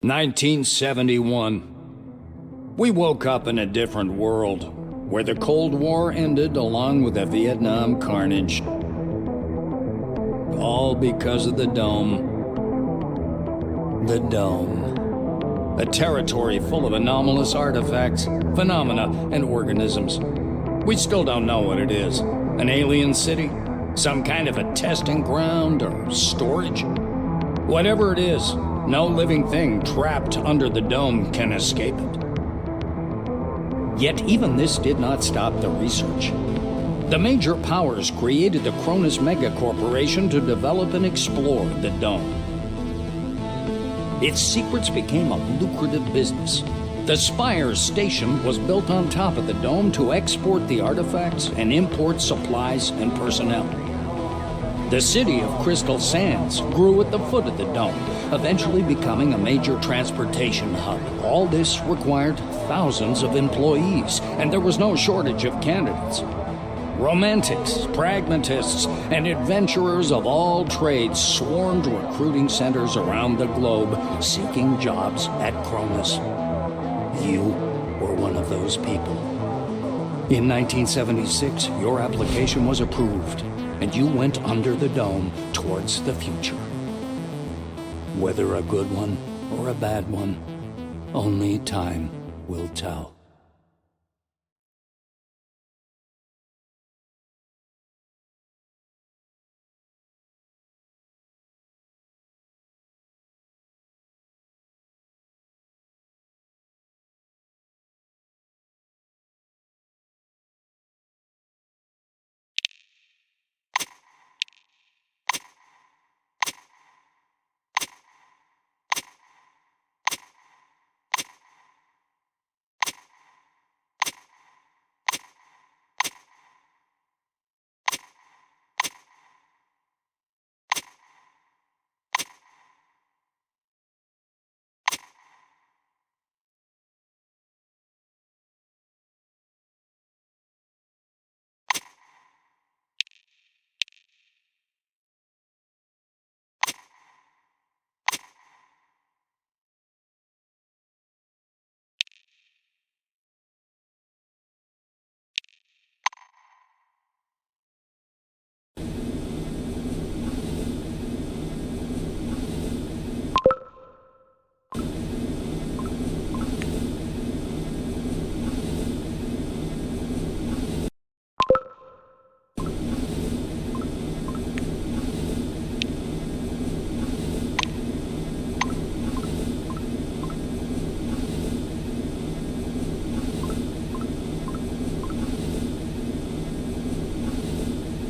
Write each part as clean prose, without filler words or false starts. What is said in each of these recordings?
1971. We woke up in a different world, where the Cold War ended along with the Vietnam carnage. All because of the Dome. The Dome. A territory full of anomalous artifacts, phenomena, and organisms. We still don't know what it is. An alien city? Some kind of a testing ground or storage? Whatever it is, no living thing trapped under the Dome can escape it. Yet even this did not stop the research. The major powers created the CRONUS Corporation to develop and explore the Dome. Its secrets became a lucrative business. The Spires station was built on top of the Dome to export the artifacts and import supplies and personnel. The city of Crystal Sands grew at the foot of the Dome, eventually becoming a major transportation hub. All this required thousands of employees, and there was no shortage of candidates. Romantics, pragmatists, and adventurers of all trades swarmed recruiting centers around the globe, seeking jobs at CRONUS. You were one of those people. In 1976, your application was approved, and you went under the Dome towards the future. Whether a good one or a bad one, only time will tell.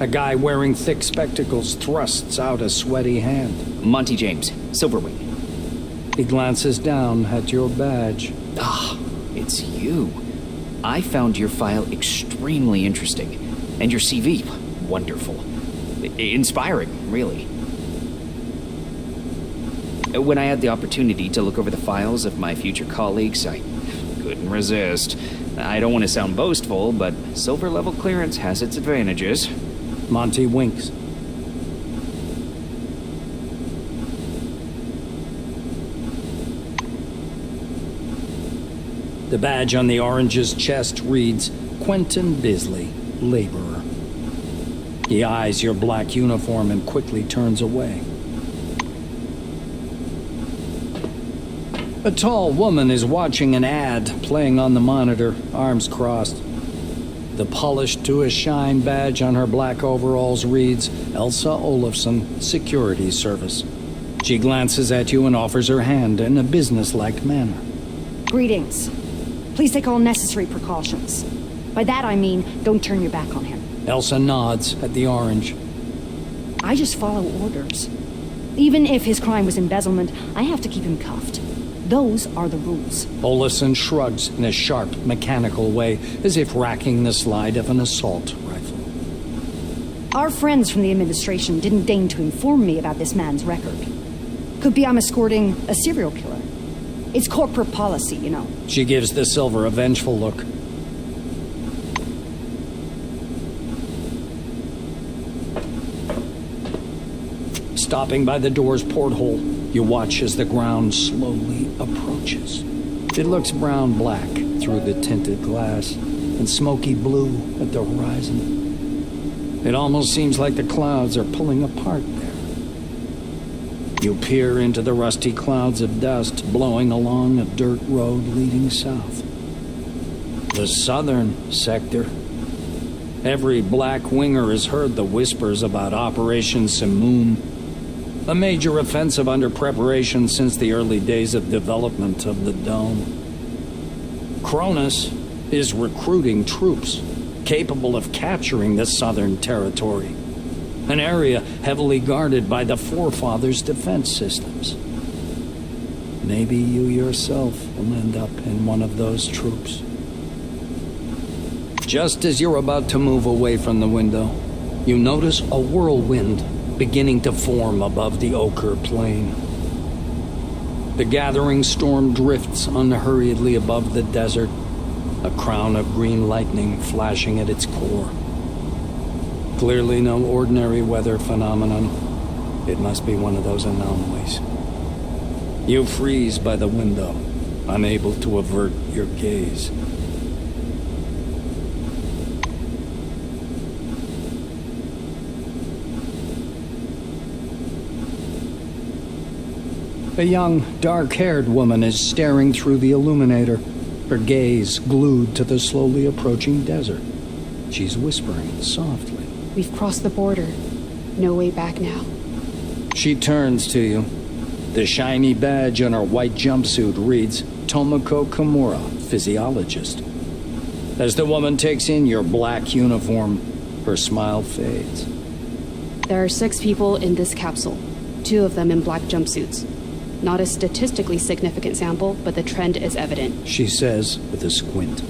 A guy wearing thick spectacles thrusts out a sweaty hand. Monty James, Silverwing. He glances down at your badge. Ah, it's you. I found your file extremely interesting. And your CV, wonderful. Inspiring, really. When I had the opportunity to look over the files of my future colleagues, I couldn't resist. I don't want to sound boastful, but silver level clearance has its advantages. Monty winks. The badge on the orange's chest reads, Quentin Bisley, laborer. He eyes your black uniform and quickly turns away. A tall woman is watching an ad playing on the monitor, arms crossed. The polished to a shine badge on her black overalls reads, Elsa Olafson, Security Service. She glances at you and offers her hand in a businesslike manner. Greetings. Please take all necessary precautions. By that I mean, don't turn your back on him. Elsa nods at the orange. I just follow orders. Even if his crime was embezzlement, I have to keep him cuffed. Those are the rules. Olafson shrugs in a sharp, mechanical way, as if racking the slide of an assault rifle. Our friends from the administration didn't deign to inform me about this man's record. Could be I'm escorting a serial killer. It's corporate policy, you know. She gives the silver a vengeful look. Stopping by the door's porthole, You watch as the ground slowly approaches. It looks brown-black through the tinted glass and smoky blue at the horizon. It almost seems like the clouds are pulling apart there. You peer into the rusty clouds of dust blowing along a dirt road leading south. The southern sector. Every black winger has heard the whispers about Operation Simoom, a major offensive under preparation since the early days of development of the dome. CRONUS is recruiting troops capable of capturing the southern territory, an area heavily guarded by the forefathers' defense systems. Maybe you yourself will end up in one of those troops. Just as you're about to move away from the window, you notice a whirlwind beginning to form above the ochre plain. The gathering storm drifts unhurriedly above the desert, a crown of green lightning flashing at its core. Clearly no ordinary weather phenomenon. It must be one of those anomalies. You freeze by the window, unable to avert your gaze. A young, dark-haired woman is staring through the illuminator, her gaze glued to the slowly approaching desert. She's whispering softly. We've crossed the border. No way back now. She turns to you. The shiny badge on her white jumpsuit reads, Tomoko Kimura, physiologist. As the woman takes in your black uniform, her smile fades. There are 6 people in this capsule, 2 of them in black jumpsuits. Not a statistically significant sample, but the trend is evident, she says with a squint.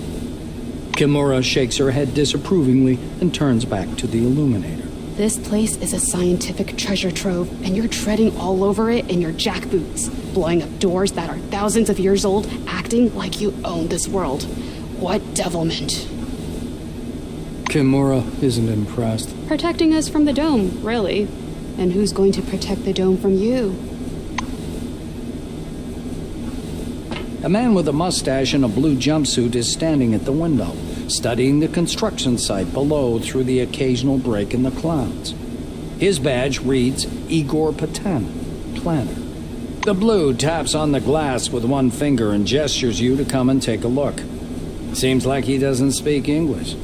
Kimura shakes her head disapprovingly and turns back to the illuminator. This place is a scientific treasure trove, and you're treading all over it in your jackboots, blowing up doors that are thousands of years old, acting like you own this world. What devilment. Kimura isn't impressed. Protecting us from the dome, really. And who's going to protect the dome from you? A man with a mustache and a blue jumpsuit is standing at the window, studying the construction site below through the occasional break in the clouds. His badge reads Igor Patan, planner. The blue taps on the glass with one finger and gestures you to come and take a look. Seems like he doesn't speak English.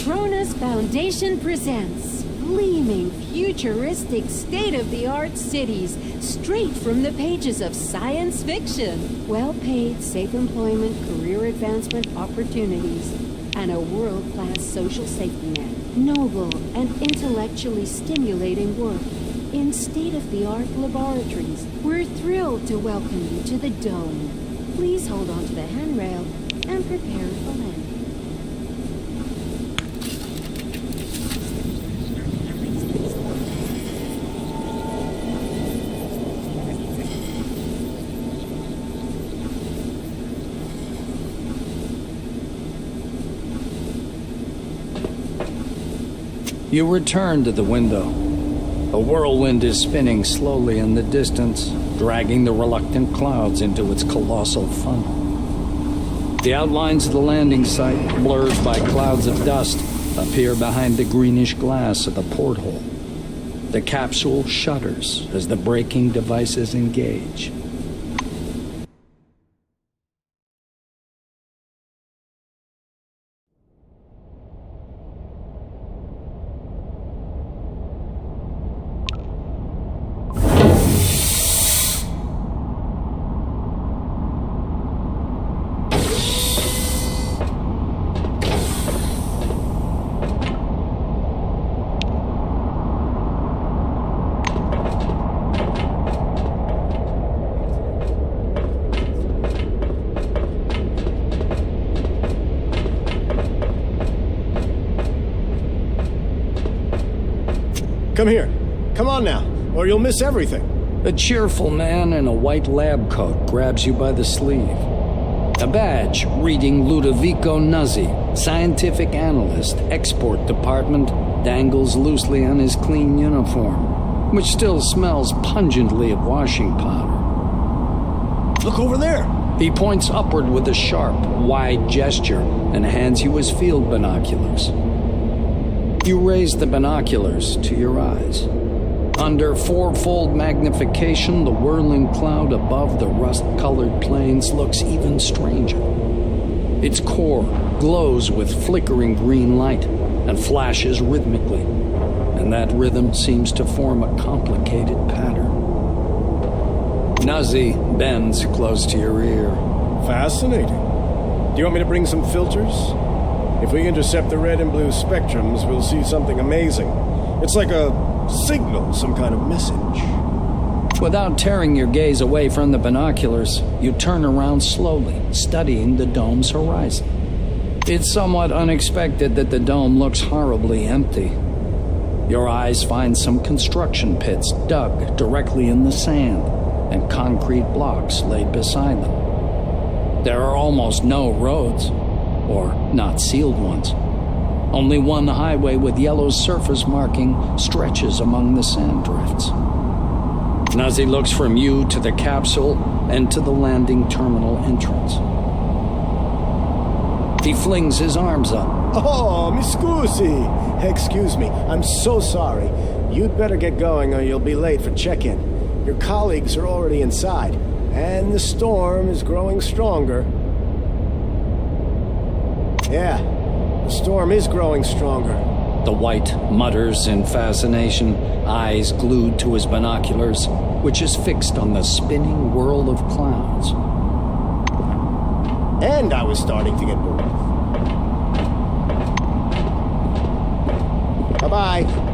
CRONUS Foundation presents gleaming, futuristic, state-of-the-art cities straight from the pages of science fiction. Well-paid, safe employment, career advancement opportunities, and a world-class social safety net. Noble and intellectually stimulating work in state-of-the-art laboratories. We're thrilled to welcome you to the Dome. Please hold on to the handrail and prepare for landing. You return to the window. A whirlwind is spinning slowly in the distance, dragging the reluctant clouds into its colossal funnel. The outlines of the landing site, blurred by clouds of dust, appear behind the greenish glass of the porthole. The capsule shudders as the braking devices engage. Come here. Come on now, or you'll miss everything. A cheerful man in a white lab coat grabs you by the sleeve. A badge reading Ludovico Nuzzi, scientific analyst, export department, dangles loosely on his clean uniform, which still smells pungently of washing powder. Look over there! He points upward with a sharp, wide gesture and hands you his field binoculars. You raise the binoculars to your eyes. Under fourfold magnification, the whirling cloud above the rust-colored plains looks even stranger. Its core glows with flickering green light and flashes rhythmically, and that rhythm seems to form a complicated pattern. Nuzzi bends close to your ear. Fascinating. Do you want me to bring some filters? If we intercept the red and blue spectrums, we'll see something amazing. It's like a signal, some kind of message. Without tearing your gaze away from the binoculars, you turn around slowly, studying the dome's horizon. It's somewhat unexpected that the dome looks horribly empty. Your eyes find some construction pits dug directly in the sand, and concrete blocks laid beside them. There are almost no roads, or not sealed ones. Only one highway with yellow surface marking stretches among the sand drifts. Nuzzi looks from you to the capsule and to the landing terminal entrance. He flings his arms up. Oh, mi scusi! Excuse me, I'm so sorry. You'd better get going or you'll be late for check-in. Your colleagues are already inside, and the storm is growing stronger. Yeah, the storm is growing stronger. The White mutters in fascination, eyes glued to his binoculars, which is fixed on the spinning whirl of clouds. And I was starting to get bored. Bye-bye.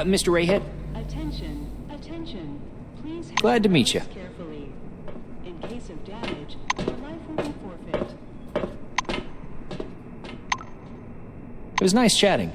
Mr. Rayhead? Attention, attention. Please Glad to meet you. carefully. In case of damage, your life will be forfeit. It was nice chatting.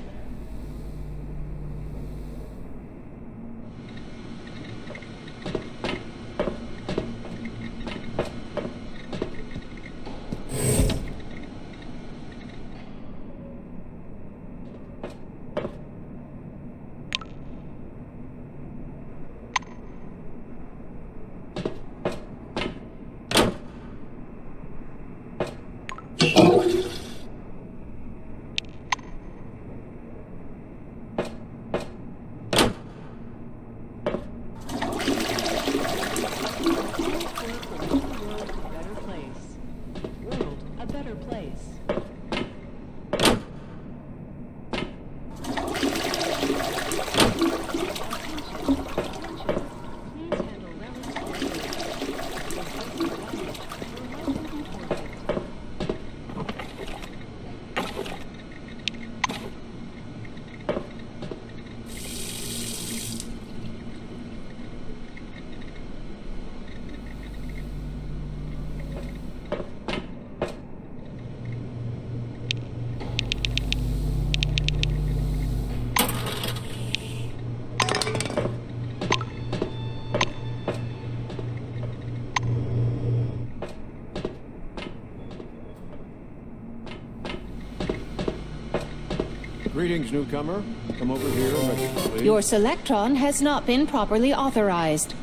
Greetings, newcomer. Come over here and register, please. Your Selectron has not been properly authorized.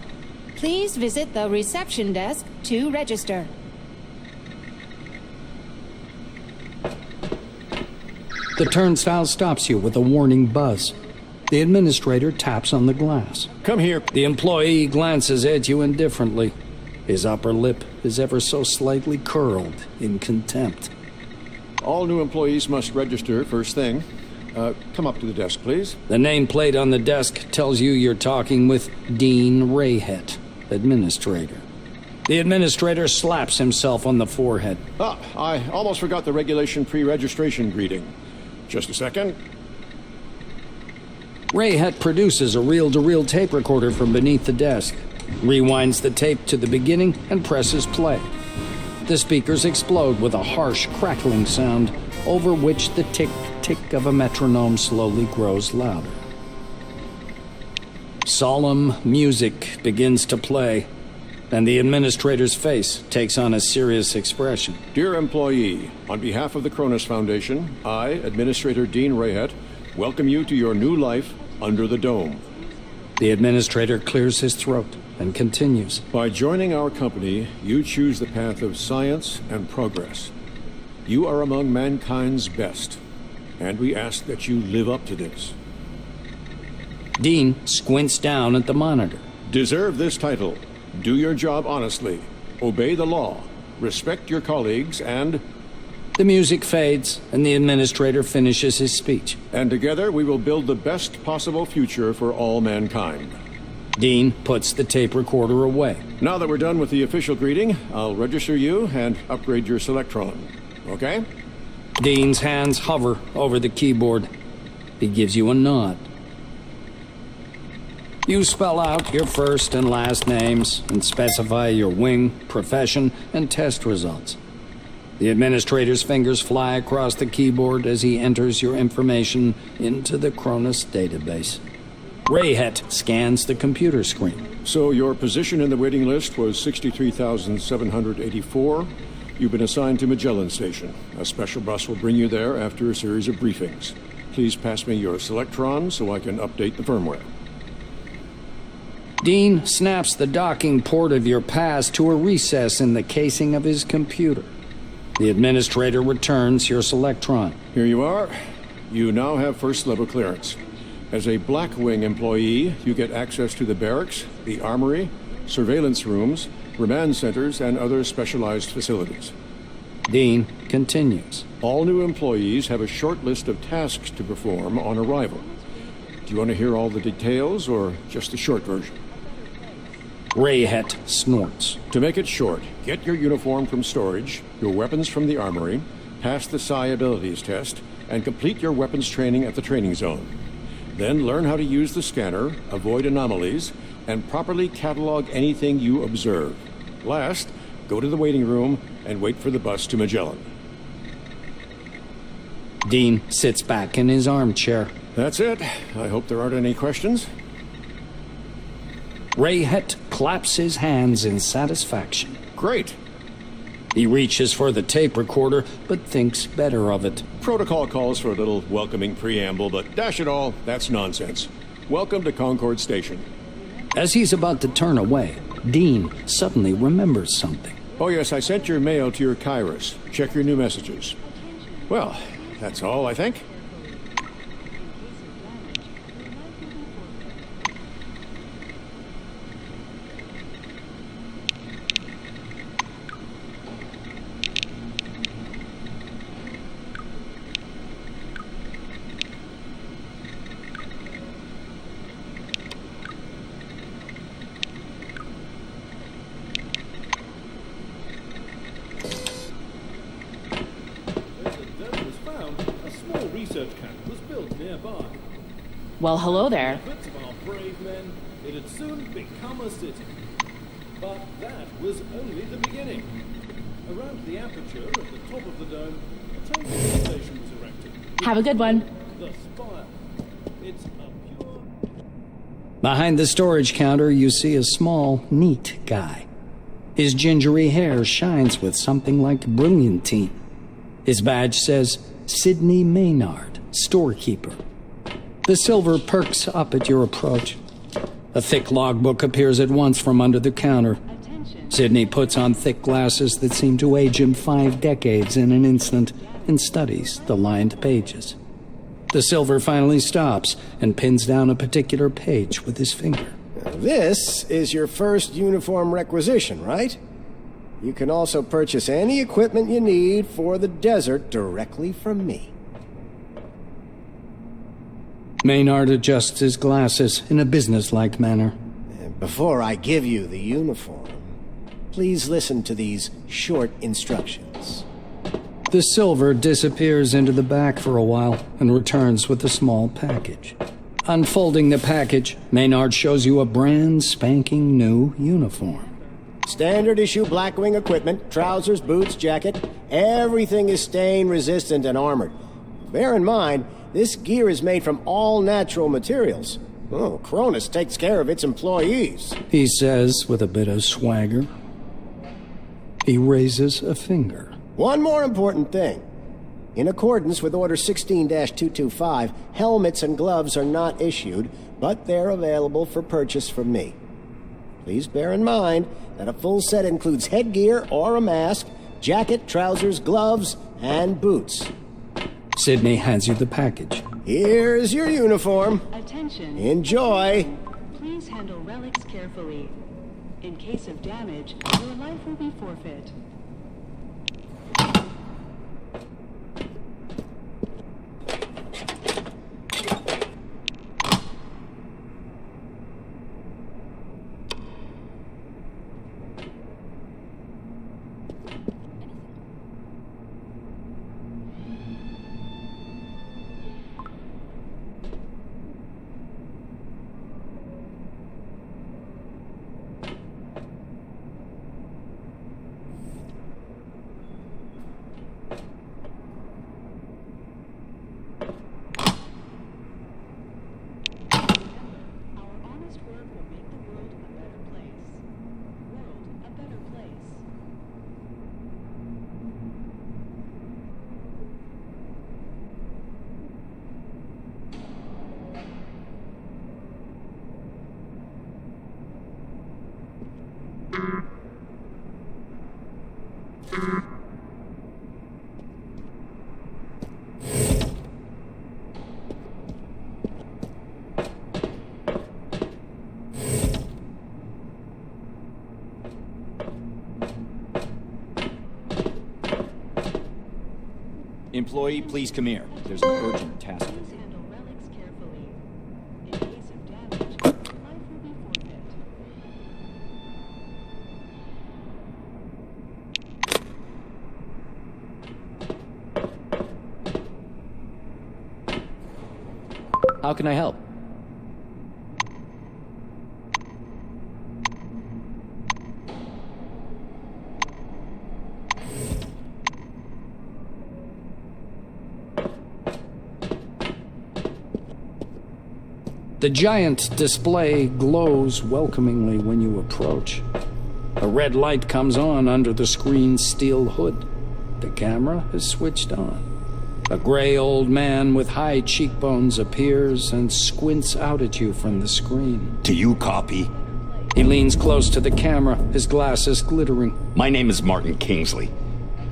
Please visit the reception desk to register. The turnstile stops you with a warning buzz. The administrator taps on the glass. Come here. The employee glances at you indifferently. His upper lip is ever so slightly curled in contempt. All new employees must register first thing. Come up to the desk, please. The nameplate on the desk tells you you're talking with Dean Rayhet, administrator. The administrator slaps himself on the forehead. I almost forgot the regulation pre-registration greeting. Just a second. Rayhet produces a reel-to-reel tape recorder from beneath the desk, rewinds the tape to the beginning, and presses play. The speakers explode with a harsh, crackling sound, over which the tick-tick of a metronome slowly grows louder. Solemn music begins to play, and the administrator's face takes on a serious expression. Dear employee, on behalf of the CRONUS Foundation, I, Administrator Dean Rayhet, welcome you to your new life under the dome. The administrator clears his throat and continues. By joining our company, you choose the path of science and progress. You are among mankind's best, and we ask that you live up to this. Dean squints down at the monitor. Deserve this title. Do your job honestly. Obey the law. Respect your colleagues and... The music fades, and the administrator finishes his speech. And together we will build the best possible future for all mankind. Dean puts the tape recorder away. Now that we're done with the official greeting, I'll register you and upgrade your Selectron. Okay? Dean's hands hover over the keyboard. He gives you a nod. You spell out your first and last names and specify your wing, profession, and test results. The administrator's fingers fly across the keyboard as he enters your information into the CRONUS database. Rayhet scans the computer screen. So your position in the waiting list was 63,784. You've been assigned to Magellan Station. A special bus will bring you there after a series of briefings. Please pass me your Selectron so I can update the firmware. Dean snaps the docking port of your pass to a recess in the casing of his computer. The administrator returns your Selectron. Here you are. You now have first-level clearance. As a Blackwing employee, you get access to the barracks, the armory, surveillance rooms, remand centers, and other specialized facilities. Dean continues. All new employees have a short list of tasks to perform on arrival. Do you want to hear all the details, or just the short version? Rayhet snorts. To make it short, get your uniform from storage, your weapons from the armory, pass the Psi abilities test, and complete your weapons training at the training zone. Then learn how to use the scanner, avoid anomalies, and properly catalog anything you observe. Last, go to the waiting room and wait for the bus to Magellan. Dean sits back in his armchair. That's it. I hope there aren't any questions. Rayhet claps his hands in satisfaction. Great. He reaches for the tape recorder, but thinks better of it. Protocol calls for a little welcoming preamble, but dash it all, that's nonsense. Welcome to Concord Station. As he's about to turn away, Dean suddenly remembers something. Oh yes, I sent your mail to your Kairos. Check your new messages. Well, that's all, I think. Well, hello there. Efforts of our brave men, it had soon become a city. But that was only the beginning. Around the aperture at the top of the dome, a television station was erected. Have a good one. The Spire. It's a pure... Behind the storage counter, you see a small, neat guy. His gingery hair shines with something like brilliantine. His badge says, Sidney Maynard, storekeeper. The silver perks up at your approach. A thick logbook appears at once from under the counter. Sidney puts on thick glasses that seem to age him 5 decades in an instant and studies the lined pages. The silver finally stops and pins down a particular page with his finger. This is your first uniform requisition, right? You can also purchase any equipment you need for the desert directly from me. Maynard adjusts his glasses in a businesslike manner. Before I give you the uniform, please listen to these short instructions. The silver disappears into the back for a while and returns with a small package. Unfolding the package, Maynard shows you a brand spanking new uniform. Standard issue Blackwing equipment, trousers, boots, jacket. Everything is stain resistant and armored. Bear in mind, this gear is made from all natural materials. Oh, CRONUS takes care of its employees. He says with a bit of swagger. He raises a finger. One more important thing. In accordance with Order 16-225, helmets and gloves are not issued, but they're available for purchase from me. Please bear in mind that a full set includes headgear or a mask, jacket, trousers, gloves, and boots. Sydney hands you the package. Here's your uniform. Attention. Enjoy. Please handle relics carefully. In case of damage, your life will be forfeit. Employee, please come here. There's an urgent task. Please handle relics carefully. In case of damage, your life will be forfeit. How can I help? The giant display glows welcomingly when you approach. A red light comes on under the screen's steel hood. The camera is switched on. A gray old man with high cheekbones appears and squints out at you from the screen. Do you copy? He leans close to the camera, his glasses glittering. My name is Martin Kingsley.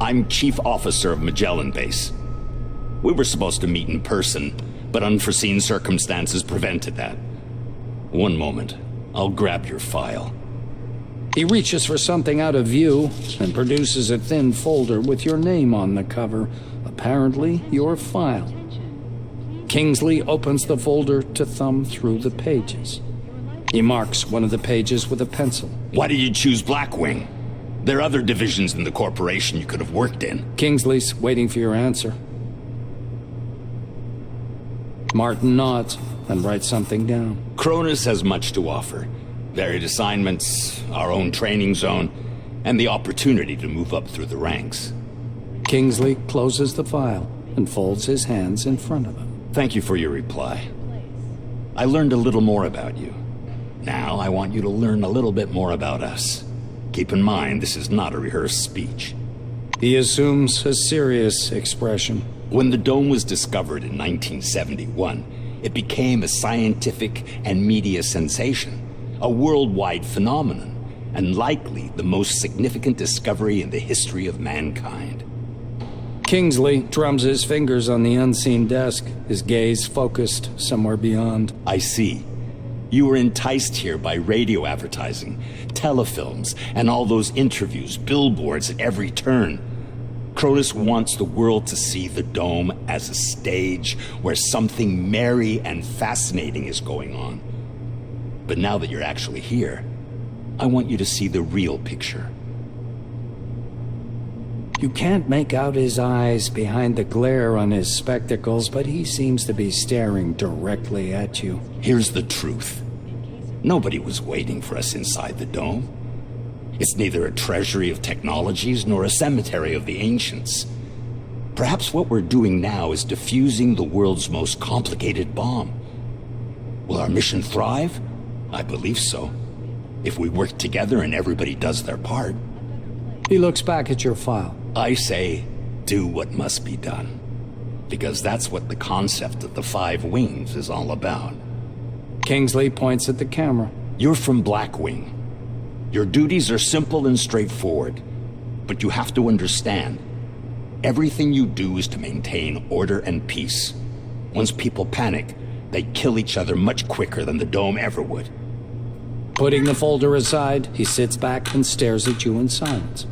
I'm Chief Officer of Magellan Base. We were supposed to meet in person, but unforeseen circumstances prevented that. One moment. I'll grab your file. He reaches for something out of view and produces a thin folder with your name on the cover. Apparently, your file. Kingsley opens the folder to thumb through the pages. He marks one of the pages with a pencil. Why did you choose Blackwing? There are other divisions in the corporation you could have worked in. Kingsley's waiting for your answer. Martin nods and writes something down. CRONUS has much to offer. Varied assignments, our own training zone, and the opportunity to move up through the ranks. Kingsley closes the file and folds his hands in front of him. Thank you for your reply. I learned a little more about you. Now I want you to learn a little bit more about us. Keep in mind, this is not a rehearsed speech. He assumes a serious expression. When the dome was discovered in 1971, it became a scientific and media sensation, a worldwide phenomenon, and likely the most significant discovery in the history of mankind. Kingsley drums his fingers on the unseen desk, his gaze focused somewhere beyond. I see. You were enticed here by radio advertising, telefilms, and all those interviews, billboards at every turn. CRONUS wants the world to see the Dome as a stage where something merry and fascinating is going on. But now that you're actually here, I want you to see the real picture. You can't make out his eyes behind the glare on his spectacles, but he seems to be staring directly at you. Here's the truth. Nobody was waiting for us inside the Dome. It's neither a treasury of technologies nor a cemetery of the ancients. Perhaps what we're doing now is defusing the world's most complicated bomb. Will our mission thrive? I believe so. If we work together and everybody does their part. He looks back at your file. I say, do what must be done. Because that's what the concept of the 5 wings is all about. Kingsley points at the camera. You're from Blackwing. Your duties are simple and straightforward. But you have to understand, everything you do is to maintain order and peace. Once people panic, they kill each other much quicker than the Dome ever would. Putting the folder aside, he sits back and stares at you in silence.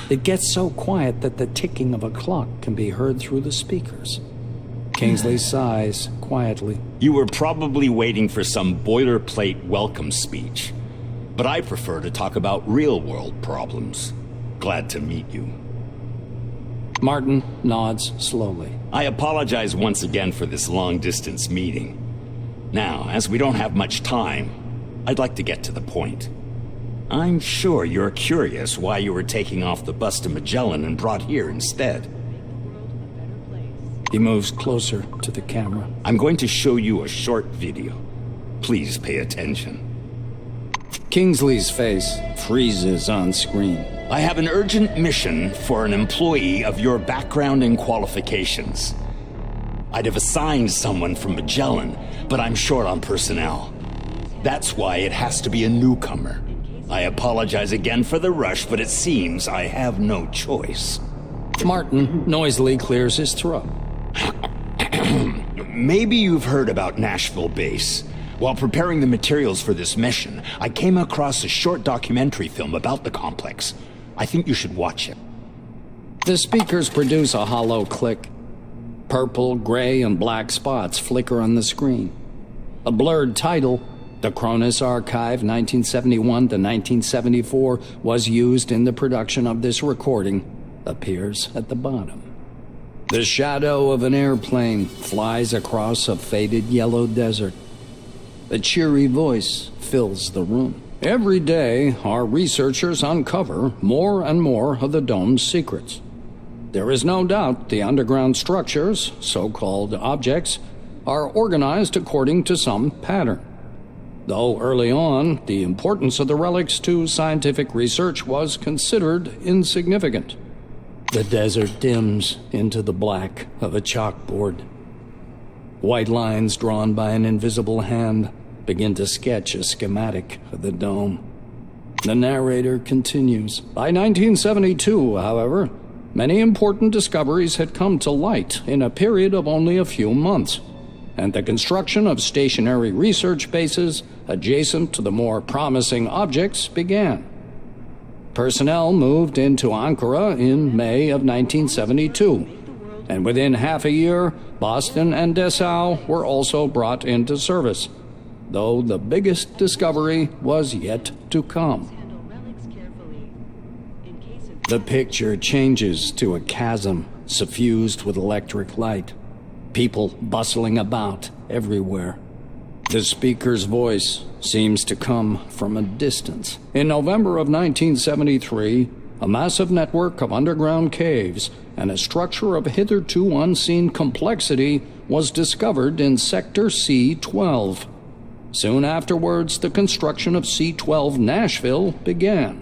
It gets so quiet that the ticking of a clock can be heard through the speakers. Kingsley sighs quietly. You were probably waiting for some boilerplate welcome speech. But I prefer to talk about real-world problems. Glad to meet you. Martin nods slowly. I apologize once again for this long-distance meeting. Now, as we don't have much time, I'd like to get to the point. I'm sure you're curious why you were taking off the bus to Magellan and brought here instead. He moves closer to the camera. I'm going to show you a short video. Please pay attention. Kingsley's face freezes on screen. I have an urgent mission for an employee of your background and qualifications. I'd have assigned someone from Magellan, but I'm short on personnel. That's why it has to be a newcomer. I apologize again for the rush, but it seems I have no choice. Martin noisily clears his throat. Maybe you've heard about Nashville Base. While preparing the materials for this mission, I came across a short documentary film about the complex. I think you should watch it. The speakers produce a hollow click. Purple, gray, and black spots flicker on the screen. A blurred title, The CRONUS Archive 1971 to 1974, was used in the production of this recording, appears at the bottom. The shadow of an airplane flies across a faded yellow desert. A cheery voice fills the room. Every day, our researchers uncover more and more of the Dome's secrets. There is no doubt the underground structures, so-called objects, are organized according to some pattern. Though early on, the importance of the relics to scientific research was considered insignificant. The desert dims into the black of a chalkboard. White lines drawn by an invisible hand begin to sketch a schematic of the Dome. The narrator continues. By 1972, however, many important discoveries had come to light in a period of only a few months, and the construction of stationary research bases adjacent to the more promising objects began. Personnel moved into Ankara in May of 1972, and within half a year, Boston and Dessau were also brought into service, though the biggest discovery was yet to come. The picture changes to a chasm suffused with electric light, people bustling about everywhere. The speaker's voice seems to come from a distance. In November of 1973, a massive network of underground caves and a structure of hitherto unseen complexity was discovered in Sector C-12. Soon afterwards, the construction of C-12 Nashville began.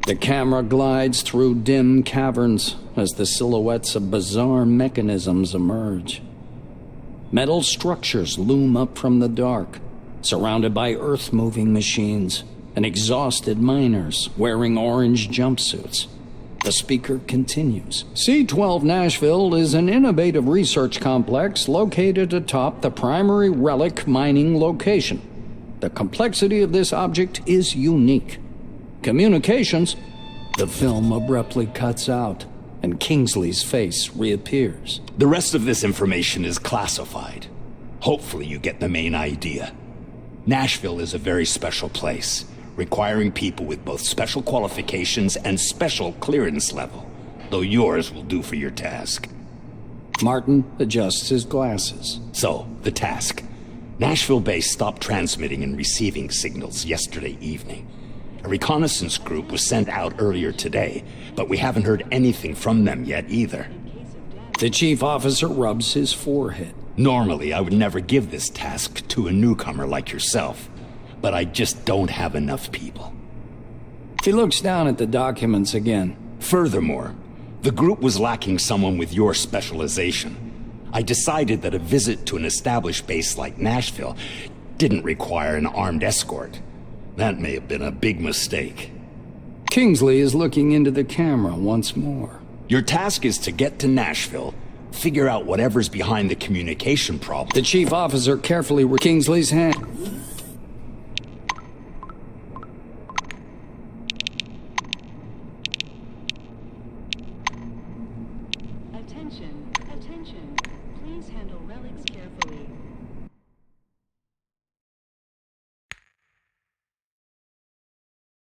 The camera glides through dim caverns as the silhouettes of bizarre mechanisms emerge. Metal structures loom up from the dark, surrounded by earth-moving machines and exhausted miners wearing orange jumpsuits. The speaker continues. C-12 Nashville is an innovative research complex located atop the primary relic mining location. The complexity of this object is unique. Communications. The film abruptly cuts out, and Kingsley's face reappears. The rest of this information is classified. Hopefully you get the main idea. Nashville is a very special place, requiring people with both special qualifications and special clearance level, though yours will do for your task. Martin adjusts his glasses. So, the task. Nashville base stopped transmitting and receiving signals yesterday evening. A reconnaissance group was sent out earlier today, but we haven't heard anything from them yet either. The chief officer rubs his forehead. Normally, I would never give this task to a newcomer like yourself, but I just don't have enough people. He looks down at the documents again. Furthermore, the group was lacking someone with your specialization. I decided that a visit to an established base like Nashville didn't require an armed escort. That may have been a big mistake. Kingsley is looking into the camera once more. Your task is to get to Nashville, figure out whatever's behind the communication problem. The chief officer carefully Kingsley's hand. Attention, attention. Please handle relics carefully.